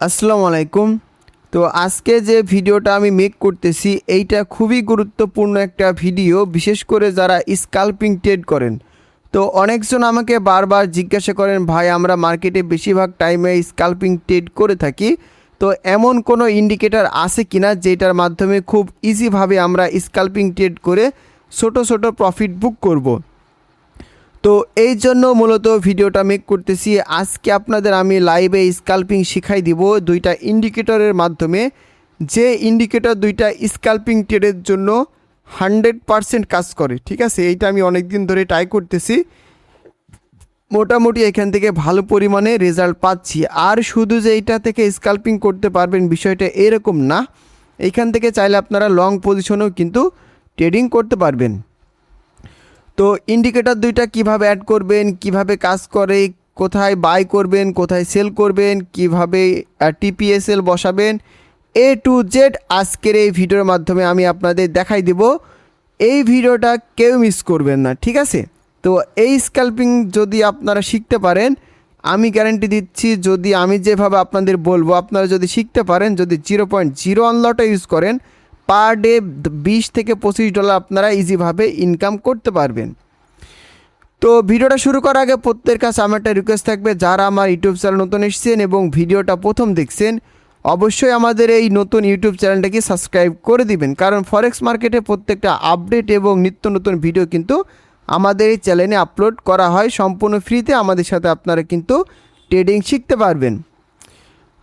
আসসালামু আলাইকুম। তো আজকে যে ভিডিওটা আমি মেক করতেছি এইটা খুবই গুরুত্বপূর্ণ একটা ভিডিও, বিশেষ করে যারা স্কাল্পিং ট্রেড করেন। তো অনেকজন আমাকে বারবার জিজ্ঞাসা করেন, ভাই আমরা মার্কেটে বেশিরভাগ টাইমে স্কাল্পিং ট্রেড করে থাকি, তো এমন কোনো ইন্ডিকেটর আছে কিনা যেটার মাধ্যমে খুব ইজিভাবে আমরা স্কাল্পিং ট্রেড করে ছোট ছোট প্রফিট বুক করব। তো এই জন্য মূলত ভিডিওটা মেক করতেছি। আজকে আপনাদের আমি লাইভে স্কাল্পিং শিখাই দিব দুইটা ইন্ডিকেটরের মাধ্যমে, যে ইন্ডিকেটর দুইটা স্কাল্পিং ট্রেডের জন্য 100% কাজ করে। ঠিক আছে, এইটা আমি অনেক দিন ধরে ট্রাই করতেছি, মোটামুটি এখান থেকে ভালো পরিমাণে রেজাল্ট পাচ্ছি। আর শুধু যে এইটা থেকে স্কাল্পিং করতে পারবেন বিষয়টা এরকম না, এইখান থেকে চাইলে আপনারা লং পজিশনেও কিন্তু ট্রেডিং করতে পারবেন। তো ইন্ডিকেটর দুইটা কিভাবে অ্যাড করবেন, কিভাবে কাজ করে, কোথায় বাই করবেন, কোথায় সেল করবেন, কিভাবে টিপিএসএল বসাবেন, এ টু জেড আজকের এই ভিডিওর মাধ্যমে আমি আপনাদের দেখাই দেব। এই ভিডিওটা কেউ মিস করবেন না, ঠিক আছে? তো এই স্ক্যাল্পিং যদি আপনারা শিখতে পারেন, আমি গ্যারান্টি দিচ্ছি, যদি আমি যেভাবে আপনাদের বলবো আপনারা যদি শিখতে পারেন, যদি 0.01 লটে ইউজ করেন, পার ডে 20 থেকে $25 আপনারা ইজিভাবে ইনকাম করতে পারবেন। তো ভিডিওটা শুরু করার আগে প্রত্যেকের কাছে আমার একটা রিকোয়েস্ট থাকবে, যারা আমার ইউটিউব চ্যানেল নতুন এসেছেন এবং ভিডিওটা প্রথম দেখছেন, অবশ্যই আমাদের এই নতুন ইউটিউব চ্যানেলটাকে সাবস্ক্রাইব করে দিবেন, কারণ ফরেক্স মার্কেটে প্রত্যেকটা আপডেট এবং নিত্য নতুন ভিডিও কিন্তু আমাদের এই চ্যানেলে আপলোড করা হয় সম্পূর্ণ ফ্রিতে। আমাদের সাথে আপনারা কিন্তু ট্রেডিং শিখতে পারবেন।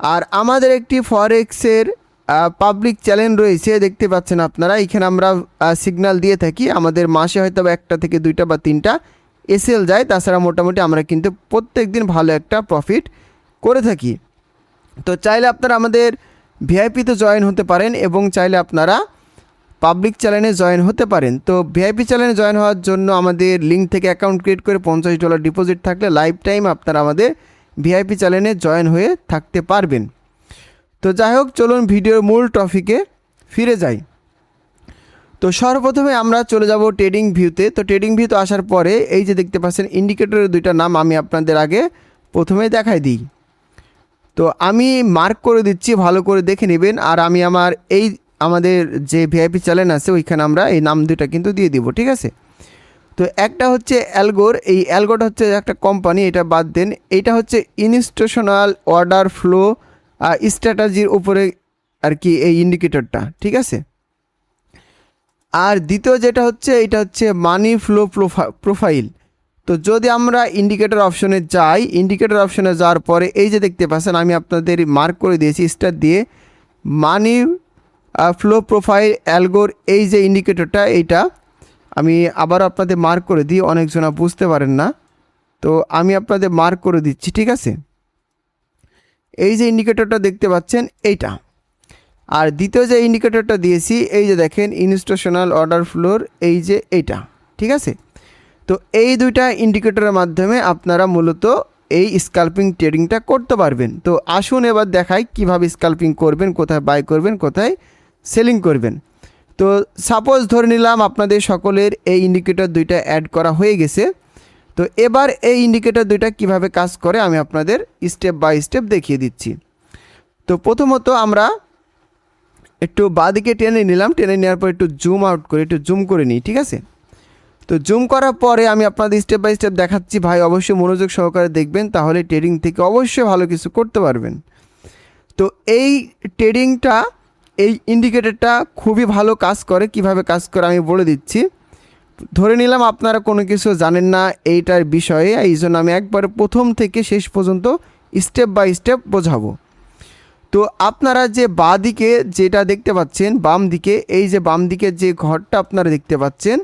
আর আমাদের একটি ফরেক্সের পাবলিক চ্যানেল রয়েছে, দেখতে পাচ্ছেন আপনারা, এখানে আমরা সিগন্যাল দিয়ে থাকি। আমাদের মাসে হয়তো একটা থেকে 2টা বা 3টা এসএল যায়, তাছাড়া মোটামুটি আমরা কিন্তু প্রত্যেক দিন ভালো একটা প্রফিট করে থাকি। তো চাইলে আপনারা আমাদের ভিআইপিতে জয়েন হতে পারেন এবং চাইলে আপনারা পাবলিক চ্যানেলে জয়েন হতে পারেন। তো ভিআইপি চ্যানেলে জয়েন হওয়ার জন্য আমাদের লিঙ্ক থেকে অ্যাকাউন্ট ক্রিয়েট করে $50 ডিপোজিট থাকলে লাইফ টাইম আপনারা আমাদের ভিআইপি চ্যানেলে জয়েন হয়ে থাকতে পারবেন। তো যাই হোক, চলুন ভিডিওর মূল টপিকে ফিরে যাই। তো সর্বপ্রথমে আমরা চলে যাব ট্রেডিং ভিউতে। তো ট্রেডিং ভিউতে আসার পরে এই যে দেখতে পাচ্ছেন ইন্ডিকেটরের দুইটা নাম আমি আপনাদের আগে প্রথমে দেখাই দিই। তো আমি মার্ক করে দিচ্ছি, ভালো করে দেখে নেবেন। আর আমি আমাদের যে ভিআইপি চ্যানেল আছে ওইখানে আমরা এই নাম দুইটা কিন্তু দিয়ে দিব, ঠিক আছে? তো একটা হচ্ছে অ্যালগোর, এই অ্যালগোটা হচ্ছে একটা কোম্পানি, এটা বাদ দেন। এইটা হচ্ছে ইনস্টিটিউশনাল অর্ডার ফ্লো স্ট্র্যাটেজির উপরে আর কি এই ইন্ডিকেটরটা, ঠিক আছে? আর দ্বিতীয় যেটা হচ্ছে এটা হচ্ছে মানি ফ্লো প্রোফাইল। তো যদি আমরা ইন্ডিকেটর অপশনে যাই, ইন্ডিকেটর অপশনে যাওয়ার পরে এই যে দেখতে পাচ্ছেন আমি আপনাদের মার্ক করে দিয়েছি স্টার দিয়ে, মানি ফ্লো প্রোফাইল অ্যালগোর এই যে ইন্ডিকেটরটা, এইটা আমি আবার আপনাদের মার্ক করে দিই, অনেকজনা বুঝতে পারেন না, তো আমি আপনাদের মার্ক করে দিচ্ছি, ঠিক আছে? এই যে ইন্ডিকেটরটা দেখতে পাচ্ছেন এইটা। আর দ্বিতীয় যে ইন্ডিকেটরটা দিয়েছি এই যে দেখেন ইনস্টিটিউশনাল অর্ডার ফ্লোর, এই যে এইটা, ঠিক আছে? তো এই দুইটা ইন্ডিকেটরের মাধ্যমে আপনারা মূলত এই স্কাল্পিং ট্রেডিংটা করতে পারবেন। তো আসুন এবার দেখাই কিভাবে স্কাল্পিং করবেন, কোথায় বাই করবেন, কোথায় সেলিং করবেন। তো সাপোজ ধরে নিলাম আপনাদের সকলের এই ইন্ডিকেটর দুইটা অ্যাড করা হয়ে গেছে। তো এবার এই ইন্ডিকেটর দুইটা কিভাবে কাজ করে আমি আপনাদের স্টেপ বাই স্টেপ দেখিয়ে দিচ্ছি। তো প্রথমত আমরা একটু বাঁদিকে টেনে নিলাম, টেনে নেওয়ার পর একটু জুম আউট করে একটু জুম করে নিই, ঠিক আছে? তো জুম করার পরে আমি আপনাদের স্টেপ বাই স্টেপ দেখাচ্ছি, ভাই অবশ্যই মনোযোগ সহকারে দেখবেন, তাহলে ট্রেডিং থেকে অবশ্যই ভালো কিছু করতে পারবেন। তো এই ট্রেডিংটা, এই ইন্ডিকেটরটা খুবই ভালো কাজ করে। কিভাবে কাজ করে আমি বলে দিচ্ছি। ধরে নিলাম আপনারা কোনো কিছু জানেন না এইটার বিষয়ে, এই জন্য আমি একবারে প্রথম থেকে শেষ পর্যন্ত স্টেপ বাই স্টেপ বোঝাবো। তো আপনারা যে বাঁ দিকে যেটা দেখতে পাচ্ছেন, বাম দিকে, এই যে বাম দিকে যে ঘরটা আপনারা দেখতে পাচ্ছেন,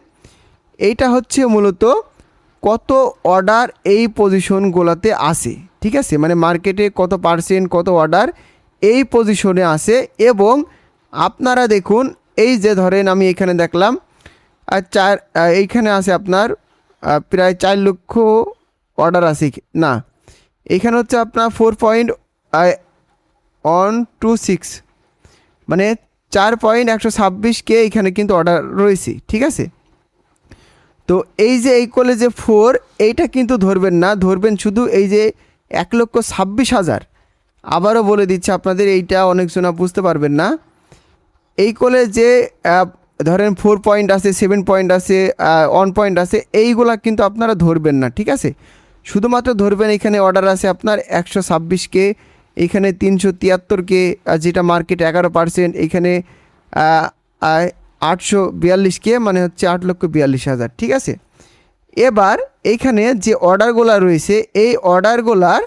এইটা হচ্ছে মূলত কত অর্ডার এই পজিশনগুলোতে আসে, ঠিক আছে? মানে মার্কেটে কত পার্সেন্ট কত অর্ডার এই পজিশনে আসে। এবং আপনারা দেখুন, এই যে ধরেন আমি এখানে দেখলাম এইখানে আছে আপনার প্রায় 4 লক্ষ অর্ডার আছে না, এখানে হচ্ছে আপনার 4.126, মানে 4.126K এখানে কিন্তু অর্ডার রয়েছে, ঠিক আছে? তো এই যে এই কোলে যে 4, এইটা কিন্তু ধরবেন না, ধরবেন শুধু এই যে 1,26,000, আবারও বলে দিচ্ছি আপনাদের, এইটা অনেকজনা বুঝতে পারবেন না। এই কলে যে ধরেন 4 পয়েন্ট আছে, 7 পয়েন্ট আছে, 1 পয়েন্ট আছে, এইগুলা কিন্তু আপনারা ধরবেন না, ঠিক আছে। শুধুমাত্র ধরবেন এখানে অর্ডার আছে আপনার 126K, এখানে 373K, যেটা মার্কেট 11%, এখানে 842K, মানে হচ্ছে 8,42,000, ঠিক আছে। এবার এইখানে যে অর্ডারগুলো রয়েছে, এই অর্ডারগুলার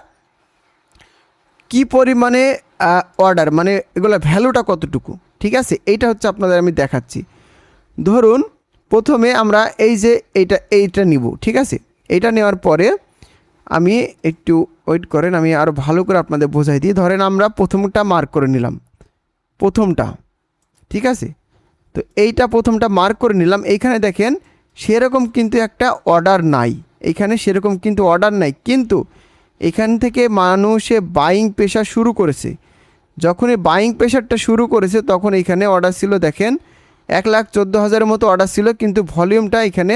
কি পরিমাণে অর্ডার, মানে এগুলো ভ্যালুটা কতটুকু, ঠিক আছে, এইটা হচ্ছে আপনাদের আমি দেখাচ্ছি। ধরুন প্রথমে আমরা এই যে এইটা নিব, ঠিক আছে। এইটা নেওয়ার পরে আমি একটু ওয়েট করেন, আমি আরও ভালো করে আপনাদের বোঝাই দিই। ধরেন আমরা প্রথমটা মার্ক করে নিলাম, প্রথমটা, ঠিক আছে। তো এইটা প্রথমটা মার্ক করে নিলাম। এইখানে দেখেন সেরকম কিন্তু একটা অর্ডার নাই, এইখানে সেরকম কিন্তু অর্ডার নাই, কিন্তু এখান থেকে মানুষে বাইং প্রেশার শুরু করেছে। যখন এই বাইং প্রেশারটা শুরু করেছে তখন এইখানে অর্ডার ছিল, দেখেন 1,14,000 মতো অর্ডার ছিল, কিন্তু ভলিউমটা এখানে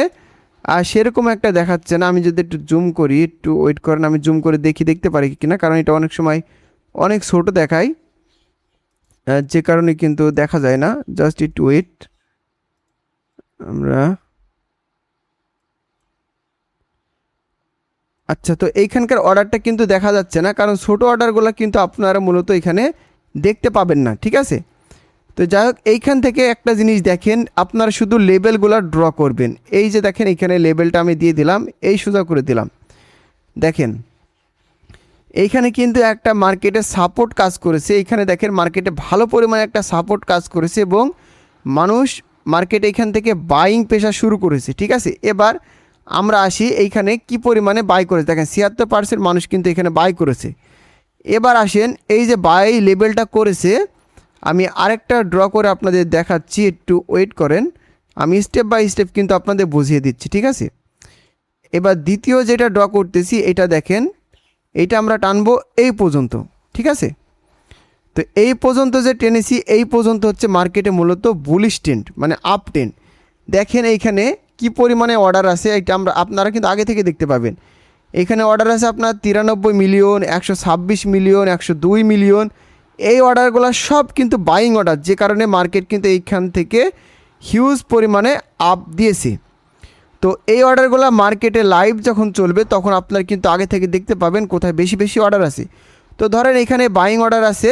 সেরকম একটা দেখাচ্ছে না। আমি যদি একটু জুম করি, একটু ওয়েট করেন, আমি জুম করে দেখতে পারি কিনা, কারণ এটা অনেক সময় অনেক ছোটো দেখায়, যে কারণে কিন্তু দেখা যায় না। জাস্ট একটু ওয়েট, আমরা আচ্ছা, তো এইখানকার অর্ডারটা কিন্তু দেখা যাচ্ছে না, কারণ ছোটো অর্ডারগুলো কিন্তু আপনারা মূলত এখানে দেখতে পাবেন না, ঠিক আছে। তো যাই হোক, এইখান থেকে একটা জিনিস দেখেন, আপনারা শুধু লেবেলগুলো ড্র করবেন। এই যে দেখেন এইখানে লেবেলটা আমি দিয়ে দিলাম, এই সোজা করে দিলাম। দেখেন এইখানে কিন্তু একটা মার্কেটে সাপোর্ট কাজ করেছে, এইখানে দেখেন মার্কেটে ভালো পরিমাণে একটা সাপোর্ট কাজ করেছে এবং মানুষ মার্কেটে এইখান থেকে বাইং পেশা শুরু করেছে, ঠিক আছে। এবার আমরা আসি এইখানে কি পরিমাণে বাই করেছে, দেখেন 76% মানুষ কিন্তু এখানে বাই করেছে। এবার আসেন এই যে বাই লেভেলটা করেছে, আমি আরেকটা ড্র করে আপনাদের দেখাচ্ছি, একটু ওয়েট করেন, আমি স্টেপ বাই স্টেপ কিন্তু আপনাদের বুঝিয়ে দিচ্ছি, ঠিক আছে। এবার দ্বিতীয় যেটা ড্র করতেছি, এটা দেখেন, এইটা আমরা টানবো এই পর্যন্ত, ঠিক আছে। তো এই পর্যন্ত যে টেনেছি, এই পর্যন্ত হচ্ছে মার্কেটে মূলত বুলিশ ট্রেন্ড, মানে আপ ট্রেন্ড। দেখেন এইখানে কি পরিমাণে অর্ডার আছে, এটা আপনারা কিন্তু আগে থেকে দেখতে পাবেন। এখানে অর্ডার আছে আপনার 93 মিলিয়ন, 126 মিলিয়ন, 102 মিলিয়ন। এই অর্ডারগুলো সব কিন্তু বাইং অর্ডার, যে কারণে মার্কেট কিন্তু এইখান থেকে হিউজ পরিমাণে আপ দিয়েছে। তো এই অর্ডারগুলো মার্কেটে লাইভ যখন চলবে তখন আপনারা কিন্তু আগে থেকে দেখতে পাবেন কোথায় বেশি বেশি অর্ডার আছে। তো ধরেন এখানে বাইং অর্ডার আছে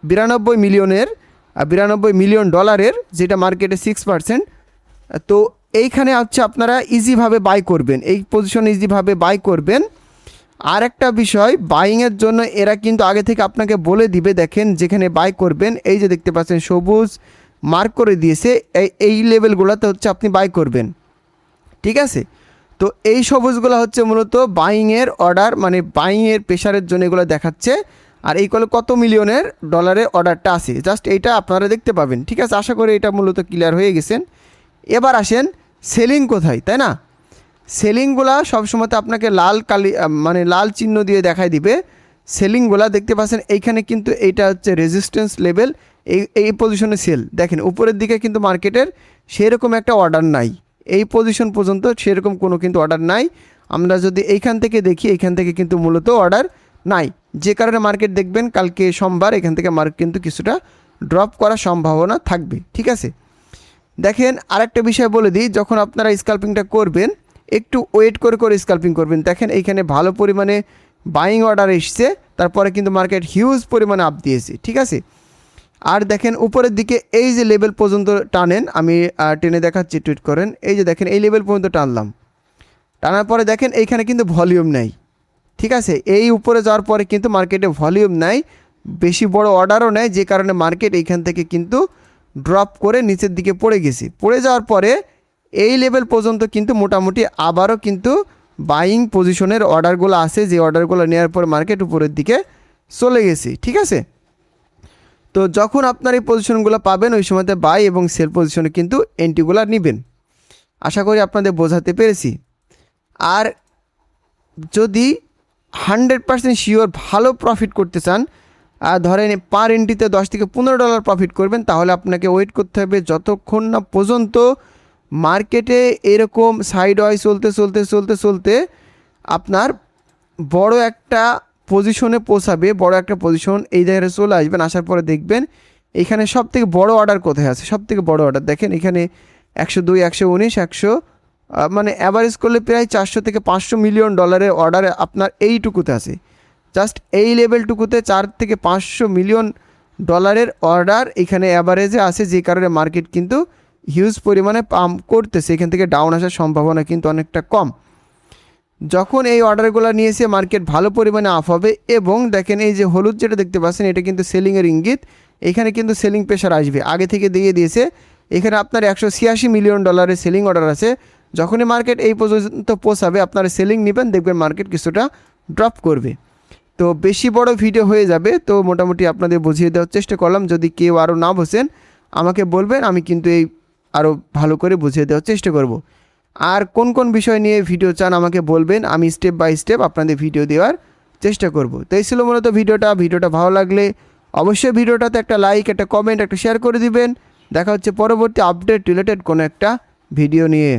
92 মিলিয়নের, 92 মিলিয়ন ডলারের, যেটা মার্কেটে 6%। তো এইখানে হচ্ছে আপনারা ইজিভাবে বাই করবেন, এই পজিশনে ইজিভাবে বাই করবেন। আর একটা বিষয়, বাইংয়ের জন্য এরা কিন্তু আগে থেকে আপনাকে বলে দিবে, দেখেন যেখানে বাই করবেন, এই যে দেখতে পাচ্ছেন সবুজ মার্ক করে দিয়েছে, এই লেভেলগুলোতে হচ্ছে আপনি বাই করবেন, ঠিক আছে। তো এই সবুজগুলো হচ্ছে মূলত বাইংয়ের অর্ডার, মানে বাইংয়ের প্রেশারের জন্য এগুলো দেখাচ্ছে। আর এই কলে কত মিলিয়নের ডলারের অর্ডারটা আছে, জাস্ট এইটা আপনারা দেখতে পাবেন, ঠিক আছে। আশা করি এটা মূলত ক্লিয়ার হয়ে গেছেন। এবার আসেন সেলিং কোথায়, তাই না। সেলিংগুলা সবসময় আপনাকে লাল কালি, মানে লাল চিহ্ন দিয়ে দেখাই দিবে। সেলিংগুলা দেখতে পাচ্ছেন এইখানে কিন্তু এইটা হচ্ছে রেজিস্ট্যান্স লেভেল, এই পজিশনে সেল। দেখেন উপরের দিকে কিন্তু মার্কেটের সেরকম একটা অর্ডার নাই, এই পজিশন পর্যন্ত সেরকম কোনো কিন্তু অর্ডার নাই। আমরা যদি এইখান থেকে দেখি, এইখান থেকে কিন্তু মূলত অর্ডার নাই, যে কারণে মার্কেট দেখবেন কালকে সোমবার এখান থেকে মার্কেট কিন্তু কিছুটা ড্রপ করার সম্ভাবনা থাকবে, ঠিক আছে। দেখেন আরেকটা বিষয় বলে দিই, যখন আপনারা স্ক্যাল্পিংটা করবেন একটু ওয়েট করে স্ক্যাল্পিং করবেন। দেখেন এইখানে ভালো পরিমাণে বাইং অর্ডার এসছে, তারপরে কিন্তু মার্কেট হিউজ পরিমাণে আপ দিয়েছে, ঠিক আছে। আর দেখেন উপরের দিকে এই যে লেভেল পর্যন্ত টানেন, আমি টেনে দেখাচ্ছি, টুইট করেন, এই যে দেখেন এই লেভেল পর্যন্ত টানলাম, টানার পরে দেখেন এইখানে কিন্তু ভলিউম নাই, ঠিক আছে। এই উপরে যাওয়ার পরে কিন্তু মার্কেটে ভলিউম নাই, বেশি বড় অর্ডারও নেয়, যে কারণে মার্কেট এইখান থেকে কিন্তু ড্রপ করে নিচের দিকে পড়ে গেছে। পড়ে যাওয়ার পরে এই লেভেল পর্যন্ত কিন্তু মোটামুটি আবারও কিন্তু বাইং পজিশনের অর্ডারগুলো আছে, যে অর্ডারগুলো নেওয়ার পর মার্কেট উপরের দিকে চলে গেছে, ঠিক আছে। তো যখন আপনার এই পজিশনগুলো পাবেন ওই সময়তে বাই এবং সেল পজিশনে কিন্তু এন্ট্রিগুলো নেবেন। আশা করি আপনাদের বোঝাতে পেরেছি। আর যদি 100% শিওর ভালো প্রফিট করতে চান, আর ধরেন পার এন্ট্রিতে 10 থেকে 15 ডলার প্রফিট করবেন, তাহলে আপনাকে ওয়েট করতে হবে যতক্ষণ না পর্যন্ত মার্কেটে এরকম সাইড ওয়াইজ চলতে আপনার বড় একটা পজিশনে পৌঁছাবে, বড় একটা পজিশন, এই জায়গায় চলে আসবেন। আসার পরে দেখবেন এখানে সব থেকে বড় অর্ডার কোথায় আছে, সব থেকে বড় অর্ডার দেখেন এখানে 102, 119, 100, মানে অ্যাভারেজ করলে প্রায় 400 থেকে 500 মিলিয়ন ডলারের অর্ডার আপনার এইটুকুতে আছে। জাস্ট এই লেভেলটুকুতে 4 থেকে 500 মিলিয়ন ডলারের অর্ডার এখানে অ্যাভারেজে আছে, যে কারণে মার্কেট কিন্তু হিউজ পরিমাণে পাম্প করতেছে। এখান থেকে ডাউন আসার সম্ভাবনা কিন্তু অনেকটা কম। যখন এই অর্ডারগুলো নিয়েছে মার্কেট ভালো পরিমাণে আপ হবে। এবং দেখেন এই যে হলুদ যেটা দেখতে পাচ্ছেন এটা কিন্তু সেলিংয়ের ইঙ্গিত, এখানে কিন্তু সেলিং প্রেশার আসবে, আগে থেকে দিয়ে দিয়েছে। এখানে আপনার 186 মিলিয়ন ডলারের সেলিং অর্ডার আছে। যখনই মার্কেট এই পর্যন্ত পৌঁছাবে আপনারা সেলিং নেবেন, দেখবেন মার্কেট কিছুটা ড্রপ করবে। তো বেশি বড় ভিডিও হয়ে যাবে, তো মোটামুটি আপনাদের বুঝিয়ে দেওয়ার চেষ্টা করলাম। যদি কেউ আরও না বোঝেন আমাকে বলবেন, আমি কিন্তু এই আরও ভালো করে বুঝিয়ে দেওয়ার চেষ্টা করব। আর কোন কোন বিষয় নিয়ে ভিডিও চান আমাকে বলবেন, আমি স্টেপ বাই স্টেপ আপনাদের ভিডিও দেওয়ার চেষ্টা করব। তো এই ছিল মূলত ভিডিওটা ভালো লাগলে অবশ্যই ভিডিওটাতে একটা লাইক, একটা কমেন্ট, একটা শেয়ার করে দিবেন। দেখা হচ্ছে পরবর্তী আপডেট রিলেটেড কোনো একটা ভিডিও নিয়ে।